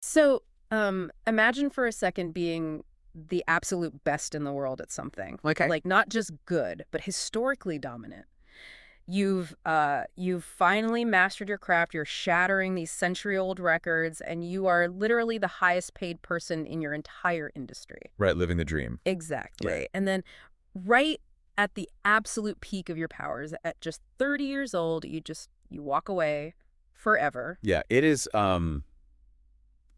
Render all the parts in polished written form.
So, imagine for a second being the absolute best in the world at something. Okay. Like not just good, but historically dominant. You've finally mastered your craft, you're shattering these century-old records, and you are literally the highest paid person in your entire industry. Right, living the dream. Yeah. Exactly. And then right at the absolute peak of your powers, at just 30 years old, you walk away forever. Yeah, it is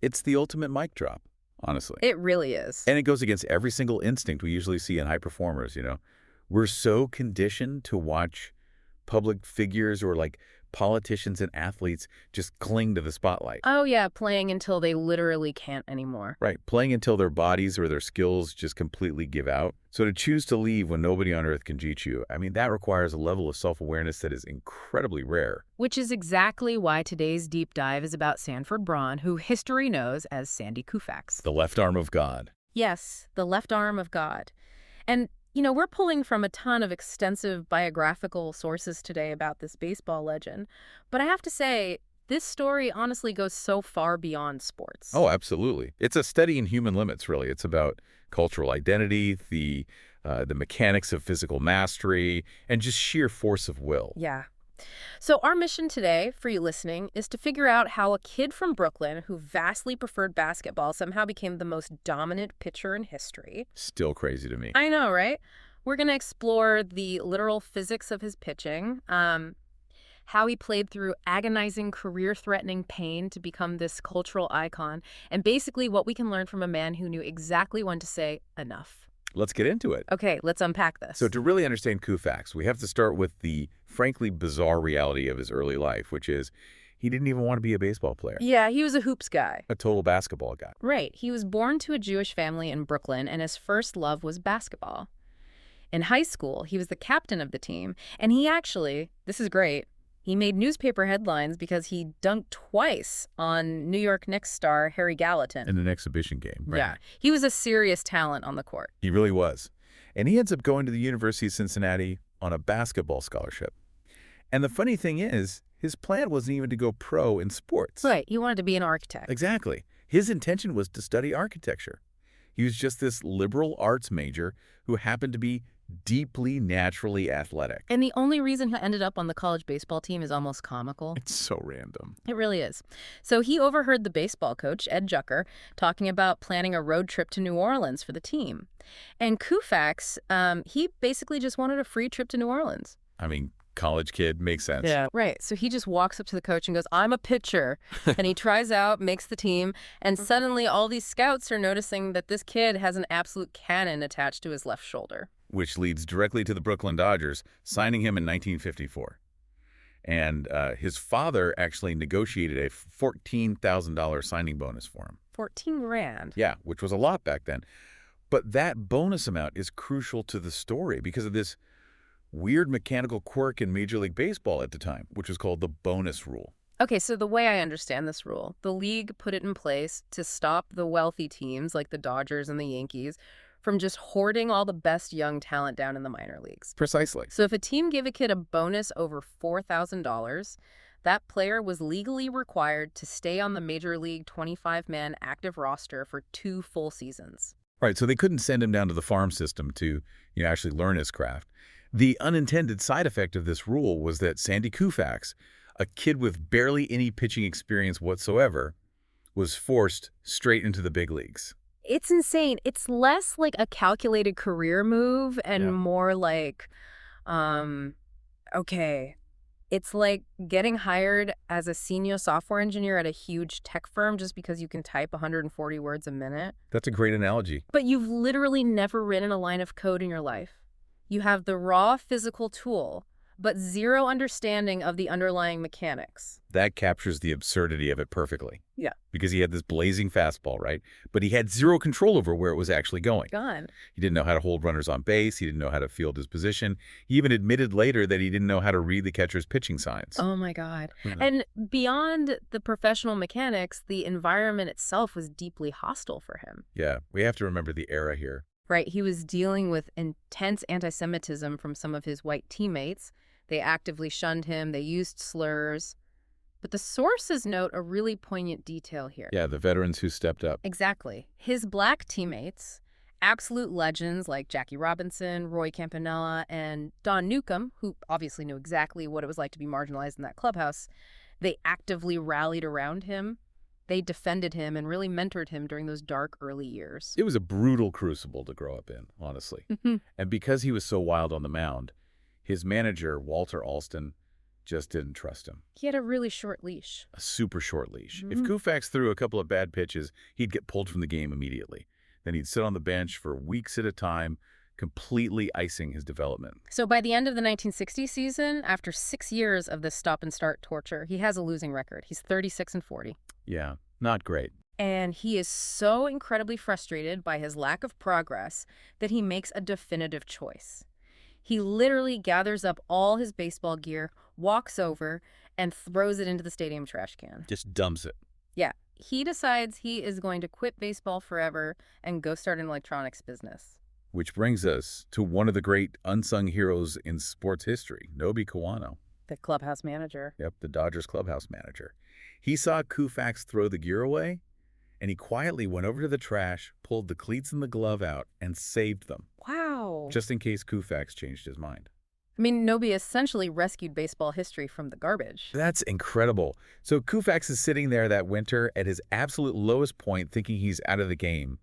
it's the ultimate mic drop, honestly. It really is. And it goes against every single instinct we usually see in high performers. We're so conditioned to watch public figures or like politicians and athletes just cling to the spotlight. Oh, yeah, playing until they literally can't anymore. Right, playing until their bodies or their skills just completely give out. So to choose to leave when nobody on earth can cheat you, I mean, that requires a level of self-awareness that is incredibly rare. Which is exactly why today's deep dive is about Sanford Braun, who history knows as Sandy Koufax. The left arm of God. Yes, the left arm of God. And, we're pulling from a ton of extensive biographical sources today about this baseball legend. But I have to say, this story honestly goes so far beyond sports. Oh, absolutely. It's a study in human limits, really. It's about cultural identity, the mechanics of physical mastery, and just sheer force of will. Yeah. So our mission today, for you listening, is to figure out how a kid from Brooklyn who vastly preferred basketball somehow became the most dominant pitcher in history. Still crazy to me. I know, right? We're going to explore the literal physics of his pitching, how he played through agonizing, career-threatening pain to become this cultural icon, and basically what we can learn from a man who knew exactly when to say enough. Let's get into it. Okay, let's unpack this. So to really understand Koufax, we have to start with the frankly bizarre reality of his early life, which is he didn't even want to be a baseball player. Yeah, he was a hoops guy. A total basketball guy. Right. He was born to a Jewish family in Brooklyn, and his first love was basketball. In high school, he was the captain of the team, and he actually, this is great, he made newspaper headlines because he dunked twice on New York Knicks star Harry Gallatin. In an exhibition game, right? Yeah, he was a serious talent on the court. He really was. And he ends up going to the University of Cincinnati on a basketball scholarship. And the funny thing is, his plan wasn't even to go pro in sports. Right, he wanted to be an architect. Exactly. His intention was to study architecture. He was just this liberal arts major who happened to be deeply naturally athletic. And the only reason he ended up on the college baseball team is almost comical. It's so random. It really is. So he overheard the baseball coach, Ed Jucker, talking about planning a road trip to New Orleans for the team. And Koufax, he basically just wanted a free trip to New Orleans. I mean, college kid, makes sense. Yeah. Right. So he just walks up to the coach and goes, I'm a pitcher. And he tries out, makes the team. And suddenly all these scouts are noticing that this kid has an absolute cannon attached to his left shoulder. Which leads directly to the Brooklyn Dodgers, signing him in 1954. And his father actually negotiated a $14,000 signing bonus for him. 14 grand. Yeah, which was a lot back then. But that bonus amount is crucial to the story because of this weird mechanical quirk in Major League Baseball at the time, which was called the bonus rule. Okay, so the way I understand this rule, the league put it in place to stop the wealthy teams like the Dodgers and the Yankees from just hoarding all the best young talent down in the minor leagues. Precisely. So if a team gave a kid a bonus over $4,000, that player was legally required to stay on the Major League 25-man active roster for 2 full seasons. Right, so they couldn't send him down to the farm system to actually learn his craft. The unintended side effect of this rule was that Sandy Koufax, a kid with barely any pitching experience whatsoever, was forced straight into the big leagues. It's insane. It's less like a calculated career move and more like, okay, it's like getting hired as a senior software engineer at a huge tech firm just because you can type 140 words a minute. That's a great analogy. But you've literally never written a line of code in your life. You have the raw physical tool, but zero understanding of the underlying mechanics. That captures the absurdity of it perfectly. Yeah. Because he had this blazing fastball, right? But he had zero control over where it was actually going. Gone. He didn't know how to hold runners on base. He didn't know how to field his position. He even admitted later that he didn't know how to read the catcher's pitching signs. Oh, my God. And beyond the professional mechanics, the environment itself was deeply hostile for him. Yeah, we have to remember the era here. Right. He was dealing with intense anti-Semitism from some of his white teammates. They actively shunned him. They used slurs. But the sources note a really poignant detail here. Yeah, the veterans who stepped up. Exactly. His black teammates, absolute legends like Jackie Robinson, Roy Campanella, and Don Newcombe, who obviously knew exactly what it was like to be marginalized in that clubhouse, they actively rallied around him. They defended him and really mentored him during those dark early years. It was a brutal crucible to grow up in, honestly. And because he was so wild on the mound, his manager, Walter Alston, just didn't trust him. He had a really short leash. A super short leash. If Koufax threw a couple of bad pitches, he'd get pulled from the game immediately. Then he'd sit on the bench for weeks at a time, completely icing his development. So by the end of the 1960 season, after 6 years of this stop-and-start torture, he has a losing record. He's 36-40. Yeah, not great. And he is so incredibly frustrated by his lack of progress that he makes a definitive choice. He literally gathers up all his baseball gear, walks over, and throws it into the stadium trash can. Just dumps it. Yeah, he decides he is going to quit baseball forever and go start an electronics business. Which brings us to one of the great unsung heroes in sports history, Nobi Kawano. The clubhouse manager. Yep, the Dodgers clubhouse manager. He saw Koufax throw the gear away, and he quietly went over to the trash, pulled the cleats and the glove out, and saved them. Wow. Just in case Koufax changed his mind. I mean, Nobi essentially rescued baseball history from the garbage. That's incredible. So Koufax is sitting there that winter at his absolute lowest point, thinking he's out of the game.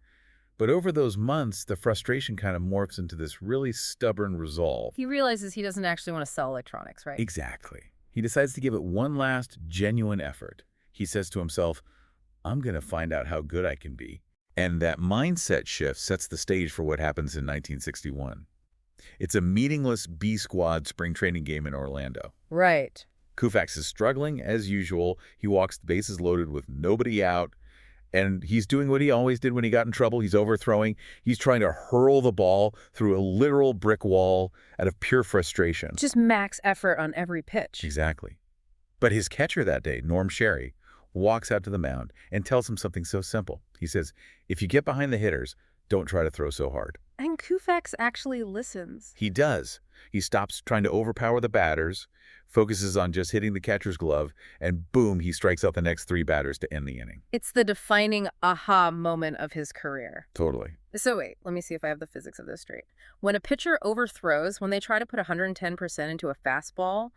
But over those months, the frustration kind of morphs into this really stubborn resolve. He realizes he doesn't actually want to sell electronics, right? Exactly. He decides to give it one last genuine effort. He says to himself, I'm going to find out how good I can be. And that mindset shift sets the stage for what happens in 1961. It's a meaningless B-squad spring training game in Orlando. Right. Koufax is struggling, as usual. He walks the bases loaded with nobody out. And he's doing what he always did when he got in trouble. He's overthrowing. He's trying to hurl the ball through a literal brick wall out of pure frustration. Just max effort on every pitch. Exactly. But his catcher that day, Norm Sherry, walks out to the mound and tells him something so simple. He says, if you get behind the hitters, don't try to throw so hard. And Koufax actually listens. He does. He stops trying to overpower the batters, focuses on just hitting the catcher's glove, and boom, he strikes out the next 3 batters to end the inning. It's the defining aha moment of his career. Totally. So wait, let me see if I have the physics of this straight. When a pitcher overthrows, when they try to put 110% into a fastball,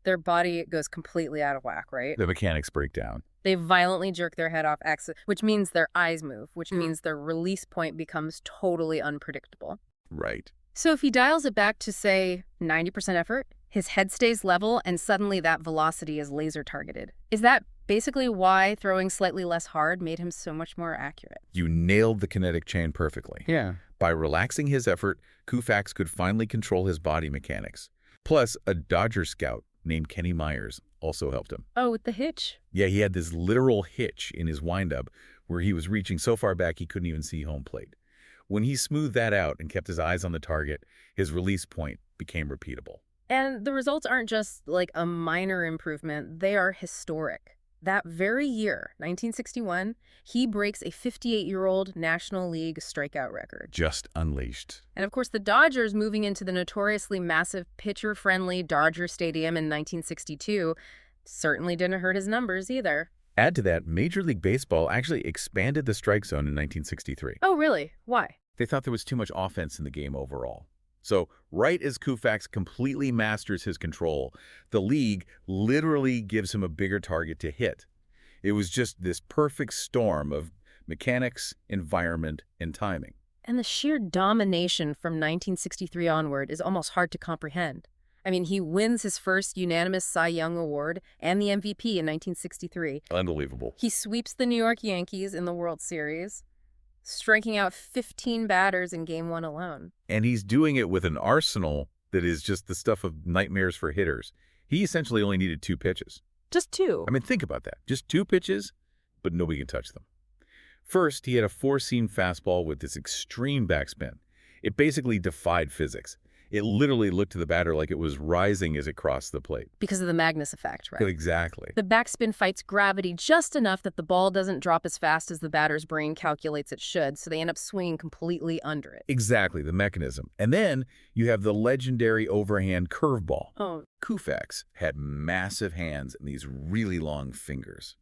their body goes completely out of whack, right? The mechanics break down. They violently jerk their head off axis, which means their eyes move, which means their release point becomes totally unpredictable. Right. So if he dials it back to, say, 90% effort, his head stays level and suddenly that velocity is laser targeted. Is that basically why throwing slightly less hard made him so much more accurate? You nailed the kinetic chain perfectly. Yeah. By relaxing his effort, Koufax could finally control his body mechanics. Plus, a Dodger scout named Kenny Myers also helped him. Oh, with the hitch? Yeah, he had this literal hitch in his windup where he was reaching so far back he couldn't even see home plate. When he smoothed that out and kept his eyes on the target, his release point became repeatable. And the results aren't just like a minor improvement, they are historic. That very year, 1961, he breaks a 58-year-old National League strikeout record. Just unleashed. And of course, the Dodgers moving into the notoriously massive pitcher-friendly Dodger Stadium in 1962 certainly didn't hurt his numbers either. Add to that, Major League Baseball actually expanded the strike zone in 1963. Oh, really? Why? They thought there was too much offense in the game overall. So right as Koufax completely masters his control, the league literally gives him a bigger target to hit. It was just this perfect storm of mechanics, environment, and timing. And the sheer domination from 1963 onward is almost hard to comprehend. I mean, he wins his first unanimous Cy Young Award and the MVP in 1963. Unbelievable. He sweeps the New York Yankees in the World Series, striking out 15 batters in Game 1 alone. And he's doing it with an arsenal that is just the stuff of nightmares for hitters. He essentially only needed 2 pitches. Just 2? I mean, think about that. Just 2 pitches, but nobody can touch them. First, he had a 4-seam fastball with this extreme backspin. It basically defied physics. It literally looked to the batter like it was rising as it crossed the plate. Because of the Magnus effect, right? Exactly. The backspin fights gravity just enough that the ball doesn't drop as fast as the batter's brain calculates it should, so they end up swinging completely under it. Exactly, the mechanism. And then you have the legendary overhand curveball. Oh. Koufax had massive hands and these really long fingers.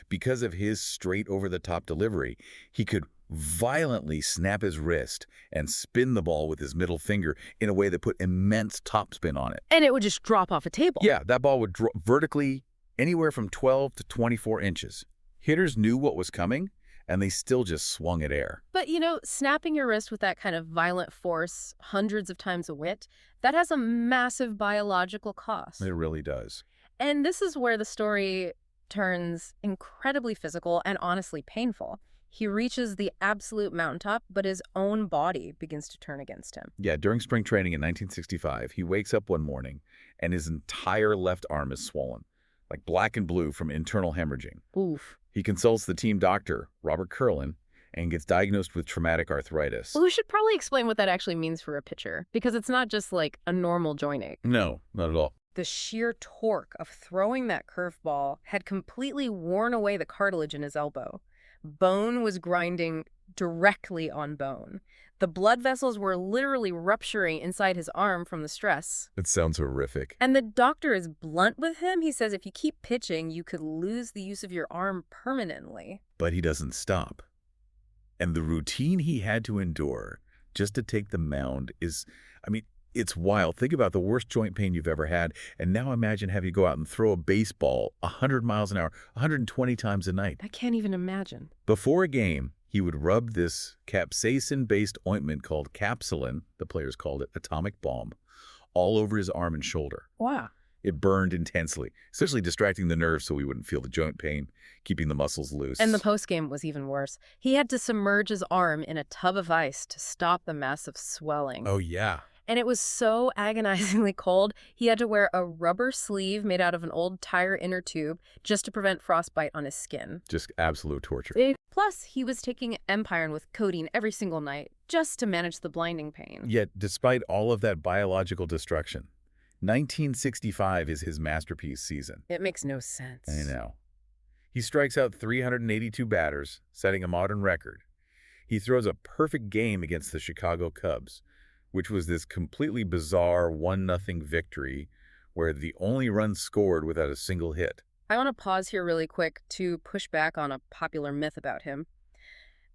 Because of his straight over-the-top delivery, he could violently snap his wrist and spin the ball with his middle finger in a way that put immense topspin on it. And it would just drop off a table. Yeah, that ball would drop vertically anywhere from 12 to 24 inches. Hitters knew what was coming, and they still just swung at air. But, snapping your wrist with that kind of violent force hundreds of times a whit, that has a massive biological cost. It really does. And this is where the story turns incredibly physical and honestly painful. He reaches the absolute mountaintop, but his own body begins to turn against him. Yeah, during spring training in 1965, he wakes up one morning and his entire left arm is swollen, like black and blue from internal hemorrhaging. Oof. He consults the team doctor, Robert Curlin, and gets diagnosed with traumatic arthritis. Well, we should probably explain what that actually means for a pitcher, because it's not just like a normal joint ache. No, not at all. The sheer torque of throwing that curveball had completely worn away the cartilage in his elbow. Bone was grinding directly on bone. The blood vessels were literally rupturing inside his arm from the stress. It sounds horrific. And the doctor is blunt with him. He says if you keep pitching, you could lose the use of your arm permanently. But he doesn't stop. And the routine he had to endure just to take the mound is, it's wild. Think about the worst joint pain you've ever had, and now imagine having to go out and throw a baseball 100 miles an hour, 120 times a night. I can't even imagine. Before a game, he would rub this capsaicin-based ointment called capsulin, the players called it atomic balm, all over his arm and shoulder. Wow. It burned intensely, essentially distracting the nerves so he wouldn't feel the joint pain, keeping the muscles loose. And the postgame was even worse. He had to submerge his arm in a tub of ice to stop the massive swelling. Oh, yeah. And it was so agonizingly cold, he had to wear a rubber sleeve made out of an old tire inner tube just to prevent frostbite on his skin. Just absolute torture. Plus, he was taking Empirin with codeine every single night just to manage the blinding pain. Yet, despite all of that biological destruction, 1965 is his masterpiece season. It makes no sense. I know. He strikes out 382 batters, setting a modern record. He throws a perfect game against the Chicago Cubs, which was this completely bizarre 1-0 victory where the only run scored without a single hit. I want to pause here really quick to push back on a popular myth about him.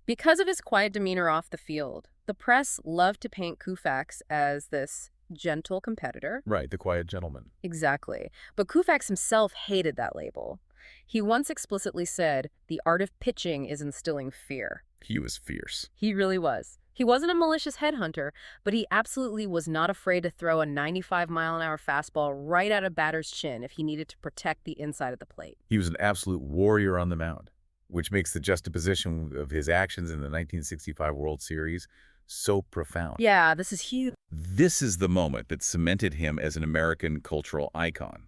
Because of his quiet demeanor off the field, the press loved to paint Koufax as this gentle competitor. Right, the quiet gentleman. Exactly. But Koufax himself hated that label. He once explicitly said, the art of pitching is instilling fear. He was fierce. He really was. He wasn't a malicious headhunter, but he absolutely was not afraid to throw a 95-mile-an-hour fastball right at a batter's chin if he needed to protect the inside of the plate. He was an absolute warrior on the mound, which makes the juxtaposition of his actions in the 1965 World Series so profound. Yeah, this is huge. This is the moment that cemented him as an American cultural icon.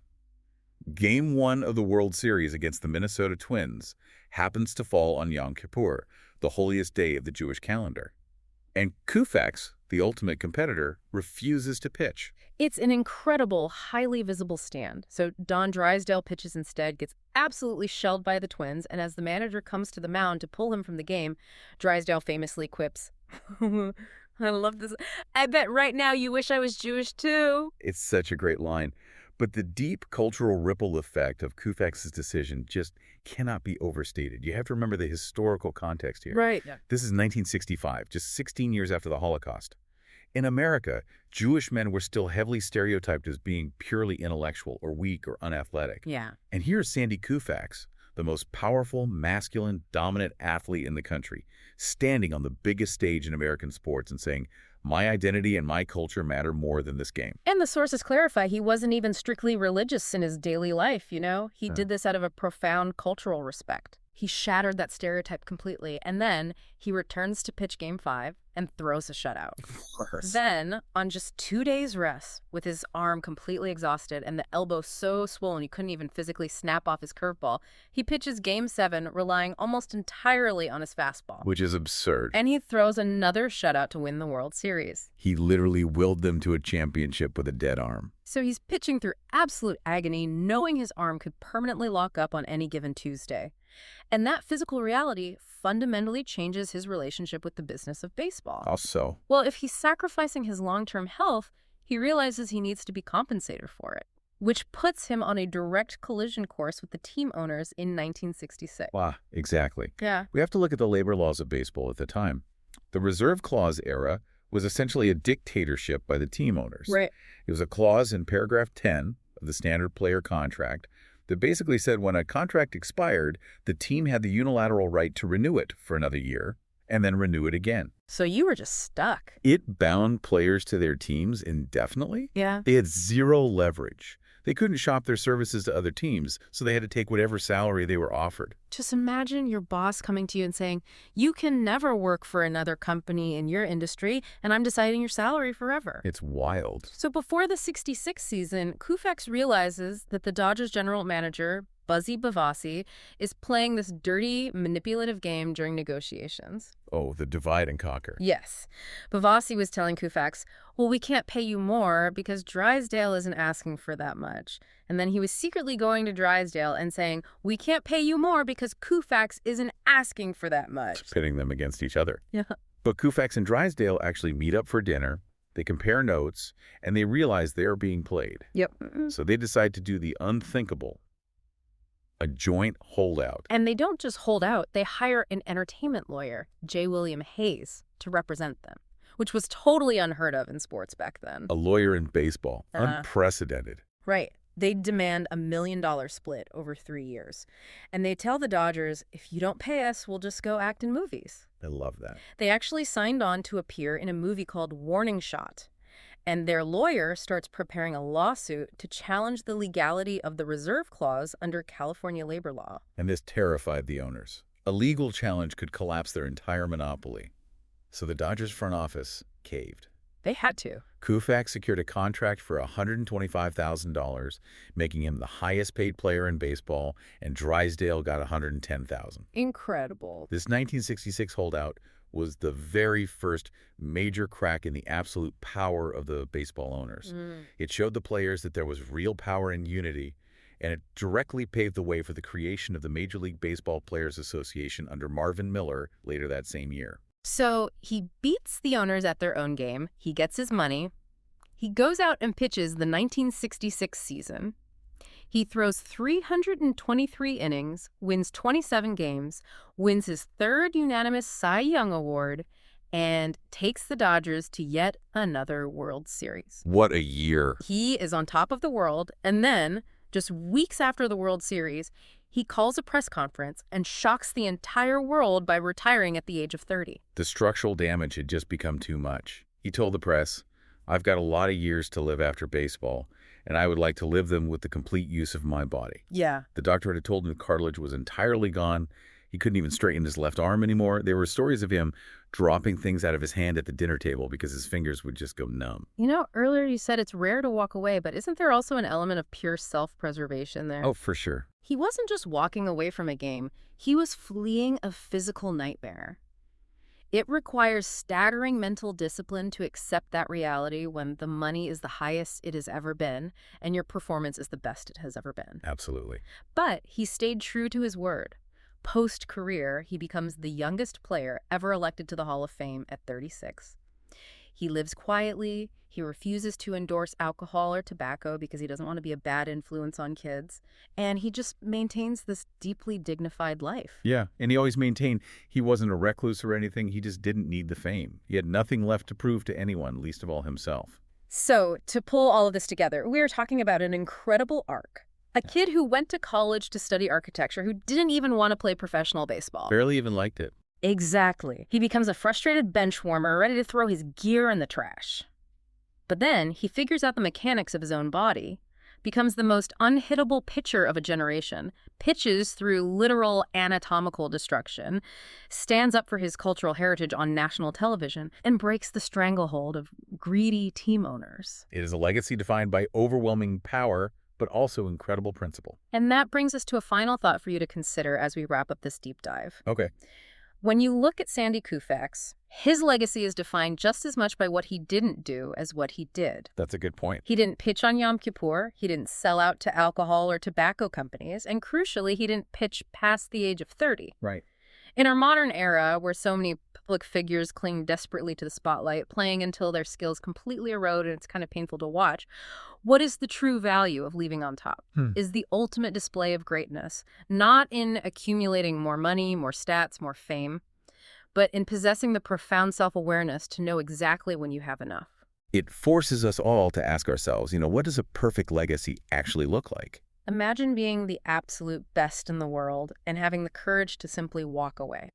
Game 1 of the World Series against the Minnesota Twins happens to fall on Yom Kippur, the holiest day of the Jewish calendar. And Koufax, the ultimate competitor, refuses to pitch. It's an incredible, highly visible stand. So Don Drysdale pitches instead, gets absolutely shelled by the Twins, and as the manager comes to the mound to pull him from the game, Drysdale famously quips, I love this. I bet right now you wish I was Jewish too. It's such a great line. But the deep cultural ripple effect of Koufax's decision just cannot be overstated. You have to remember the historical context here. Right. Yeah. This is 1965, just 16 years after the Holocaust. In America, Jewish men were still heavily stereotyped as being purely intellectual or weak or unathletic. Yeah. And here's Sandy Koufax, the most powerful, masculine, dominant athlete in the country, standing on the biggest stage in American sports and saying, my identity and my culture matter more than this game. And the sources clarify he wasn't even strictly religious in his daily life, you know? He did this out of a profound cultural respect. He shattered that stereotype completely, and then he returns to pitch Game 5 and throws a shutout. Of course. Then, on just 2 days rest, with his arm completely exhausted and the elbow so swollen he couldn't even physically snap off his curveball, he pitches Game 7, relying almost entirely on his fastball. Which is absurd. And he throws another shutout to win the World Series. He literally willed them to a championship with a dead arm. So he's pitching through absolute agony, knowing his arm could permanently lock up on any given Tuesday. And that physical reality fundamentally changes his relationship with the business of baseball. How so? Well, if he's sacrificing his long-term health, he realizes he needs to be compensated for it, which puts him on a direct collision course with the team owners in 1966. Wow, exactly. Yeah. We have to look at the labor laws of baseball at the time. The reserve clause era was essentially a dictatorship by the team owners. Right. It was a clause in paragraph 10 of the standard player contract that basically said when a contract expired, the team had the unilateral right to renew it for another year and then renew it again. So you were just stuck. It bound players to their teams indefinitely. Yeah. They had zero leverage. They couldn't shop their services to other teams, so they had to take whatever salary they were offered. Just imagine your boss coming to you and saying, you can never work for another company in your industry, and I'm deciding your salary forever. It's wild. So before the 66 season, Koufax realizes that the Dodgers general manager, Buzzy Bavasi, is playing this dirty, manipulative game during negotiations. Oh, the divide and conquer. Yes. Bavasi was telling Koufax, well, we can't pay you more because Drysdale isn't asking for that much. And then he was secretly going to Drysdale and saying, we can't pay you more because Koufax isn't asking for that much. Pitting them against each other. Yeah. But Koufax and Drysdale actually meet up for dinner, they compare notes, and they realize they are being played. Yep. So they decide to do the unthinkable. A joint holdout. And they don't just hold out, they hire an entertainment lawyer, J. William Hayes, to represent them, which was totally unheard of in sports back then. A lawyer in baseball. Unprecedented. Right. They demand $1 million split over 3 years. And they tell the Dodgers, if you don't pay us, we'll just go act in movies. I love that. They actually signed on to appear in a movie called Warning Shot. And their lawyer starts preparing a lawsuit to challenge the legality of the reserve clause under California labor law. And this terrified the owners. A legal challenge could collapse their entire monopoly. So the Dodgers front office caved. They had to. Koufax secured a contract for $125,000, making him the highest paid player in baseball, and Drysdale got $110,000. Incredible. This 1966 holdout was the very first major crack in the absolute power of the baseball owners. It showed the players that there was real power in unity, and it directly paved the way for the creation of the Major League Baseball Players Association under Marvin Miller later that same year. So he beats the owners at their own game. He gets his money. He goes out and pitches the 1966 season. He throws 323 innings, wins 27 games, wins his third unanimous Cy Young Award, and takes the Dodgers to yet another World Series. What a year. He is on top of the world, and then, just weeks after the World Series, he calls a press conference and shocks the entire world by retiring at the age of 30. The structural damage had just become too much. He told the press, I've got a lot of years to live after baseball, and I would like to live them with the complete use of my body. Yeah. The doctor had told him the cartilage was entirely gone. He couldn't even straighten his left arm anymore. There were stories of him dropping things out of his hand at the dinner table because his fingers would just go numb. You know, earlier you said it's rare to walk away, but isn't there also an element of pure self-preservation there? Oh, for sure. He wasn't just walking away from a game. He was fleeing a physical nightmare. It requires staggering mental discipline to accept that reality when the money is the highest it has ever been and your performance is the best it has ever been. Absolutely. But he stayed true to his word. Post-career, he becomes the youngest player ever elected to the Hall of Fame at 36. He lives quietly. He refuses to endorse alcohol or tobacco because he doesn't want to be a bad influence on kids. And he just maintains this deeply dignified life. Yeah, and he always maintained he wasn't a recluse or anything. He just didn't need the fame. He had nothing left to prove to anyone, least of all himself. So, to pull all of this together, we are talking about an incredible arc. A kid who went to college to study architecture who didn't even want to play professional baseball. Barely even liked it. Exactly. He becomes a frustrated bench warmer ready to throw his gear in the trash. But then he figures out the mechanics of his own body, becomes the most unhittable pitcher of a generation, pitches through literal anatomical destruction, stands up for his cultural heritage on national television, and breaks the stranglehold of greedy team owners. It is a legacy defined by overwhelming power, but also incredible principle. And that brings us to a final thought for you to consider as we wrap up this deep dive. Okay. When you look at Sandy Koufax, his legacy is defined just as much by what he didn't do as what he did. That's a good point. He didn't pitch on Yom Kippur, he didn't sell out to alcohol or tobacco companies, and crucially, he didn't pitch past the age of 30. Right. In our modern era, where so many public figures cling desperately to the spotlight, playing until their skills completely erode and it's kind of painful to watch, what is the true value of leaving on top? Is the ultimate display of greatness, not in accumulating more money, more stats, more fame, but in possessing the profound self-awareness to know exactly when you have enough. It forces us all to ask ourselves, what does a perfect legacy actually look like? Imagine being the absolute best in the world and having the courage to simply walk away.